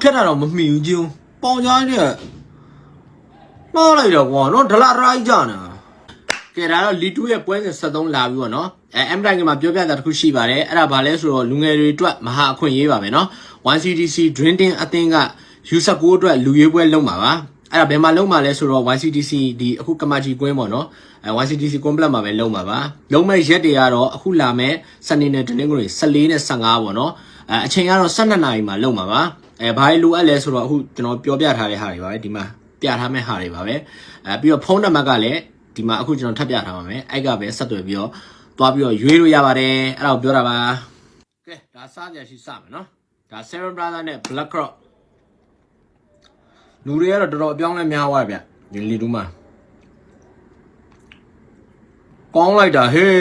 ဖြစ်တာတော့မမှီဘူးချင်းပေါင်ကြားနဲ့မှားလိုက်တော့ကွာနော်ဒလာရိုက်ကြနာကဲဒါတော့လီတူရဲ့ပွဲစဉ်73လာပြီပေါ့နော်အမ်တိုင်းကမှာပြောပြတာတစ်ခုရှိပါတယ်အဲ့ဒါဘာလဲဆိုတော့လူငယ်တွေအတွက်မဟာအခွင့်အရေးပါပဲနော် 1CDC Drinking အသင်းက U19 အတွက်လူရွေးပွဲလုပ်မှာပါအဲ့ဒါဘယ်မှာလုပ်မှာလဲဆိုတော့ YCDC ဒီအခုကမာဂျီကွင်းပေါ့နော်YCDC ကွန်ပလက်မှာပဲလုပ်မှာပါလုံးမဲ့ရက်တွေကတော့အခုလာမဲ့စနေနဲ့တနင်္ဂနွေ14နဲ့15ပေါ့နော်အချိန်ကတော့12နာရီမှာလုပ်မှာပါဘာလိုအပ်လဲဆိုတော့အခုကျွန်တော်ပြောပြထားတဲ့ဟာတွေပါပဲဒီမှာပြထားမဲ့ဟာတွေပါပဲပြီးတော့ဖုန်းနံပါတ်ကလည်းဒီမှာအခုကျွန်တော်ထပ်ပြထားပါမယ်အဲ့ကပဲဆက်သွယ်ပြီးတော့သွားပြီးတော့ရွေးလို့ရပါတယ်အဲ့ဒါကိုပြောတာပါကဲဒါစားကြရှိစမယ်နော်ဒါ7 brother နဲ့ Black Rock လူတွေကတော့တော်တော်အပြောင်းလဲများသွားဗျဒီလီတူးမှာကောင်းလိုက်တာဟေး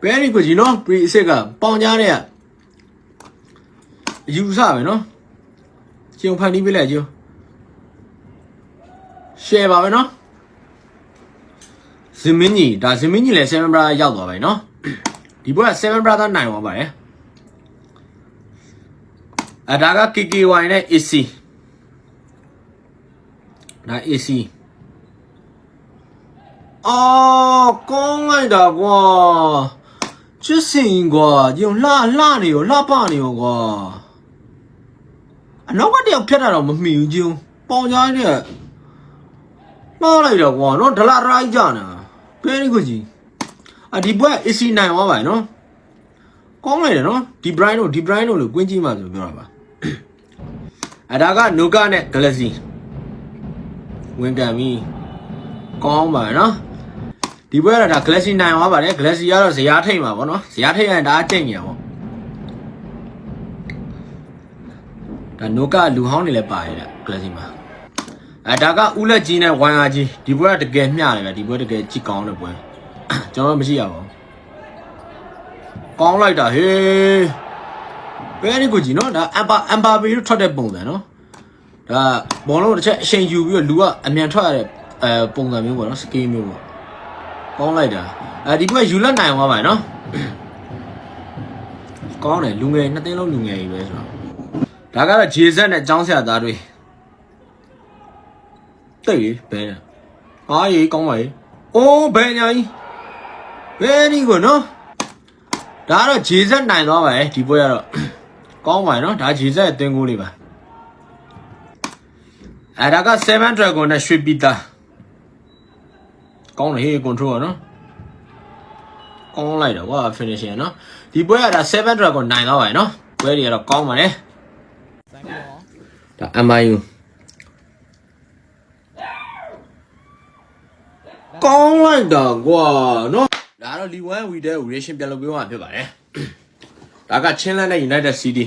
ဘယ်ဒီကိုကြီးနော်ပရီအစ်စ်ကပေါင်ကြားတဲ့အယူဆပဲနော်ကျုံဖန်တီးပေးလိုက်ကျုံရှယ်ပါပဲနော်ဇင်မင်းကြီးဒါဇင်မင်းကြီးလည်း7 brother ရောက်သွားပါပြီနော်ဒီဘက်က7 brother နိုင်သွားပါတယ်ဒါက KKY နဲ့ ACဒါ AC အော်ကောင်းလိုက်တာကွာချစ်စင်ကွာဒီလှနေရောလှပနေရောကွာအနောက်ကတယောက်ဖြတ်တာတော့မမှီဘူးကျုံပေါင်ကြားနဲ့မှားလိုက်တော့ကွာနော်ဒလာရိုက်ကြနာဘယ်ဒီကိုကြီးဒီဘက် AC နိုင်သွားပါ့နော်ကောင်းလိုက်တယ်နော်ဒီ Brian တို့လို့ကွင်းကြီးမှဆိုပြောတာပါဒါက Noka နဲ့ Galaxy ဝင်ကန်ပြီကောင်းပါနော်ဒီဘက်ကဒါ Galaxy နိုင်သွားပါတယ် Galaxy ကတော့ဇရာထိတ်မှာပေါ့နော်ဇရာထိတ်ရင်ဒါအကျင့်ကြီးပေါ့ဒါ Noka လူဟောင်းတွေလည်းပါတယ် Galaxy မှာဒါကဦးလက်ကြီးနဲ့ YR ကြီးဒီဘက်ကတကယ်မျှတယ်ဗျဒီဘက်တကယ်ကြည့်ကောင်းတဲ့ပွဲကျွန်တော်မရှိရပါဘူးကောင်းလိုက်တာဟေးဘယ်ဒီကိုကြီးနော်ဒါအမ်ပါဘေလို့ထွက်တဲ့ပုံစံနော်ဒါဘောလုံးတစ်ချက်အချိန်ယူပြီးတော့လူကအမြန်ထွက်ရတဲ့ပုံစံမျိုးပေါ့နော်စကေးမျိုးပေါ့ကောင်းလိုက်တာဒီဘက်ယူလက်နိုင်သွားပါနော်ကောင်းတယ်လူငယ်နှစ်သိန်းလုံးလူငယ်ကြီးပဲဆိုတော့ဒါကတော့ JZ နဲ့ចောင်းဆရာသားတွေတိတ်ဘဲအားကြီးကောင်းပါရဲ့အိုးဘယ်ညာကြီးဘယ်ဒီကိုနော်ဒါကတော့ JZ နိုင်သွားပါရဲ့ဒီပွဲကတော့ကောင်းပါရဲ့နော်ဒါ JZ ရဲ့အသင်းကိုလေးပါဒါက7 Dragon နဲ့ရွှေပီတာကောင်းတယ်ဟေး control နော်ကောင်းလိုက်တော့ကွာ finishing နော်ဒီပွဲကဒါ7 Dragon နိုင်သွားပါရဲ့နော်ပွဲတွေကတော့ကောင်းပါတယ်ဒါ MIU ကောင်းလိုက်တာကွာနော်ဒါတော့ League 1 week တဲ့ reaction ပြန်လုပ်ပေးမှာဖြစ်ပါတယ်ဒါကချင်းလန်းနဲ့ United City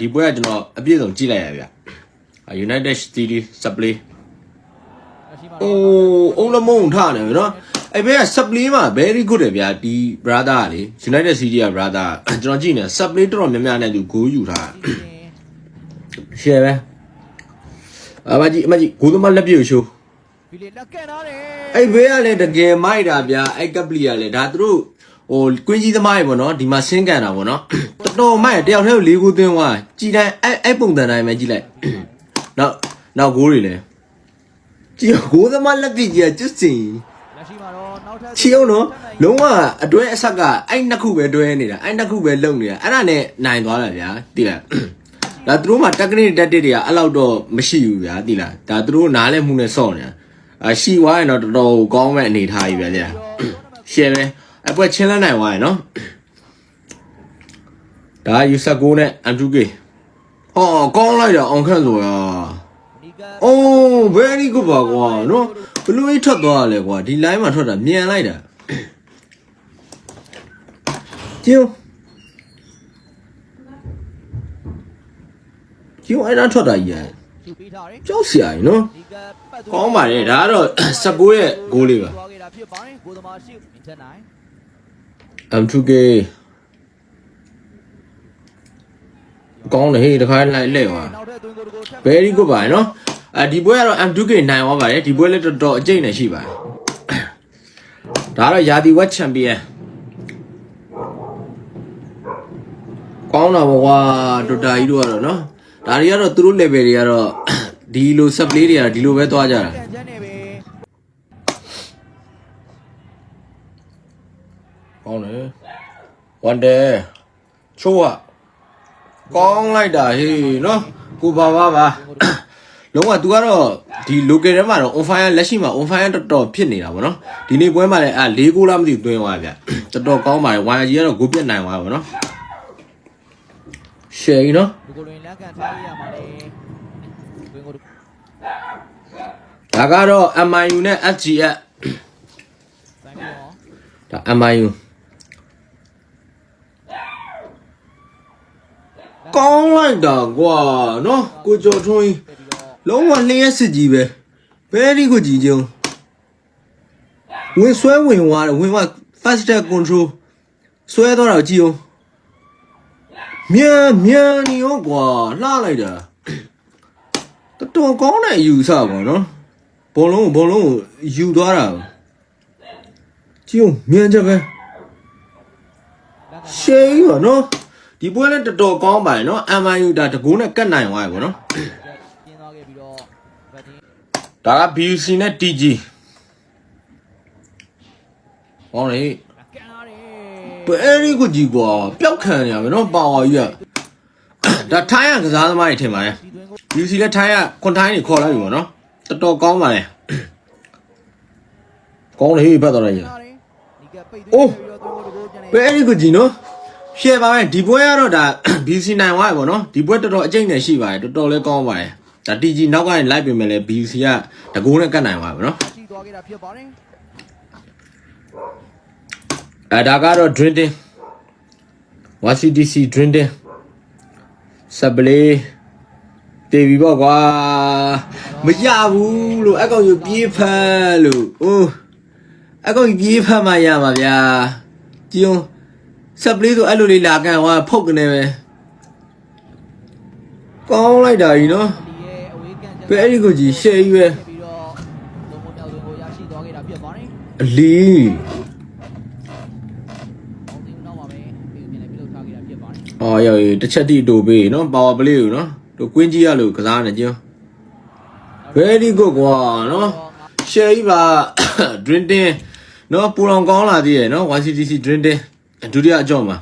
ဒီပွဲကကျွန်တော်အပြည့်စုံကြည့်လိုက်ရဗျUnited City supply အိုးအုံးလမုံထားနေပြီနော်အဲ့ဘက်က supply မှာ very good တယ်ဗျာဒီ brother ကလေ United City က brother ကျွန်တော်ကြည့်နေ supply တော်တော်များများနဲ့သူဂိုးယူထားရှယ်ပဲအမကြီးဂိုးသမားလက်ပြုတ်ရှိုးအဲ့ဘေးကလည်းတကယ်မိုက်တာဗျာအဲ့ကပလီကလည်းဒါသူတို့ဟိုကွင်းကြီးသမားတွေပေါ့နော်ဒီမှာဆင်းကန်တာပေါ့နော်တော်မိုက်တယောက်တည်းကို၄ခုသွင်းသွားကြည်တိုင်းအဲ့ပုံစံတိုင်းပဲကြည့်လိုက်နောက်ဂိုးတွေလည်းကြည်ဂိုးသမားလက်ပြကြီးကကျွတ်စင်ချီအောင်နော်လုံးဝအတွဲအဆက်ကအဲ့နှစ်ခုပဲတွဲနေတာအဲ့နှစ်ခုပဲလုံနေတာအဲ့ဒါနဲ့နိုင်သွားတာဗျာတိလားဒါသူတို့မှာ technique တက်တွေကအဲ့လောက်တော့မရှိဘူးဗျာတိလားဒါသူတို့နားလဲမှုနဲ့စော့နေတာရှိသွားရင်တော့တော်တော်ကောင်းမဲ့အနေထားကြီးဗျာကြာရှယ်ပဲအပွဲချင်းလက်နိုင်သွားရင်နော်ဒါ U19 နဲ့ M2K ဟောကောင်းလိုက်တာအောင်ခန့်ဆိုရအိုး very good ပါကွာနော်ဘလူးကြီးထွက်သွားလဲကွာဒီ line မှာထွက်တာမြန်လိုက်တာကျိုးအဲ့ဒါထွက်တာကြီးကြောက်စရာကြီးနော်ကောင်းပါလေဒါကတော့19ရဲ့ဂိုးလေးပါ M2K ကောင်းတယ်ဟေးတခါလိုက်လဲသွား very good ပါနော်ဒီပွဲကတော့ M2K နိုင်သွားပါတယ်ဒီပွဲလည်းတော်တော်အကျိတ်နဲ့ရှိပါတယ်ဒါကတော့ယာတီဝက်ချန်ပီယံကောင်းတာပေါ့ကွာဒိုတာကြီးတို့ကတော့နော် ဒါတွေကတော့သူတို့ level တွေကတော့ဒီလို sub play တွေကတော့ဒီလိုပဲသွားကြတာ ကန်ချမ်းနေပဲ ကောင်းတယ်ဝန်တယ်ချိုးอ่ะကောင်းလိုက်တာဟေးနော်ကိုပါလုံးဝ तू ကတော့ဒီ local ထဲမှာတော့ on fire လက်ရှိမှာ on fire တော်တော်ဖြစ်နေတာဗောနော်ဒီနေ့ပွဲမှာလည်း၄ဂိုးလားမသိဘူးသွင်းသွားဗျတော်တော်ကောင်းပါတယ် YG ကတော့ဂိုးပြတ်နိုင်သွားဗောနော်ရှယ်ကြီးနော် ဒီကိုလွင်လက်ကန်ထားရမှာလေဝင်းကို ဒါကတော့ MIU နဲ့ FGF ဆိုင်ပြီးတော့ ဒါ MIU ကောင်းလိုက်တာကွာနော်ကိုကျော်ထွန်းကြီး တက်ပြီးတော့ လုံးဝလျှက်စစ်ကြီးပဲဘယ်ဒီကိုကြည်ကြုံဝင်ဆွဲဝင်သွားတယ်ဝင်က faster control ဆွဲတော့တော့ကြည်အောင်မြန်နေရောကွာလှလိုက်တာတော်ကောင်းတဲ့ယူဆပါနော်ဘောလုံးကိုယူသွားတာကြည်အောင်မြန်ချက်ပဲရှေးပါနော်ဒီပွဲလည်းတော်ကောင်းပါတယ်နော် MIU ဒါတကိုးနဲ့ကတ်နိုင်သွားပြီပေါ့နော် ပြင်းသွားခဲ့ပြီးတော့ဘတ်တင် ဒါက BUC နဲ့ TG ဟောလေ ကန်လာတယ် ဘယ်ဒီကိုကြည်ကွာပျောက်ခံနေရမယ်နော်ပါဝါကြီးကဒါထိုင်းရကစားသမားတွေထင်ပါတယ် ဒီသွင်းကို BUC လည်းထိုင်းရခွန်ထိုင်းတွေခေါ်လိုက်ပြီပေါ့နော်တော်ကောင်းပါလေကောင်းလေဘက်တော့လည်း လာတယ်ဒီကပိတ်သွင်းပြီးတော့သွင်းကိုပြန်နေ ဘယ်ဒီကိုကြည်နော်ရှယ်ပါမယ်ဒီပွဲကတော့ဒါ BUC နိုင်သွားပြီပေါ့နော်ဒီပွဲတော်တော်အကျိတ်နဲ့ရှိပါတယ်တော်တော်လေးကောင်းပါတယ်ဒါ TG နောက်ကနေလိုက်ပြင်မယ်လေ BUC ကတကိုးနဲ့ကတ်နိုင်သွားပြီပေါ့နော် ရှိသွားခဲ့တာဖြစ်ပါတယ် ဒါကတော့ drinking YCDC drinking စပလေးတေးပြီပေါ့ကွာမရဘူးလို့အကောင်ယူပြေးဖက်လို့အိုးအကောင်ယူပြေးဖက်မှရမှာဗျာကြည်အောင်စပလေးဆိုအဲ့လိုလေးလာကန်ဟောဖုတ်ကနေပဲကောင်းလိုက်တာကြီးနော် ဒီရဲ့အဝေးကန်ချမ်း ဘယ်ဒီကိုကြီးရှယ်ကြီးပဲ ပြီးတော့သုံးဖို့မြောက်သွင်းကိုရရှိသွားခဲ့တာဖြစ်ပါတယ် အလီ အောင်ဒီနောက်မှာပဲပြီးပြန်လည်းပြုလုပ်ထားခဲ့တာဖြစ်ပါတယ် အော်ရောတစ်ချက်တိတူပေးနော်ပါဝါပလေးကိုနော်တို့ကွင်းကြီးရလို့ကစားနေကြအောင် very good ကွာနော်ရှယ်ကြီးပါ drinking နော်ပူလောင်ကောင်းလာသေးရဲ့နော် YCDC drinking ဒုတိယအကြောင်းပါ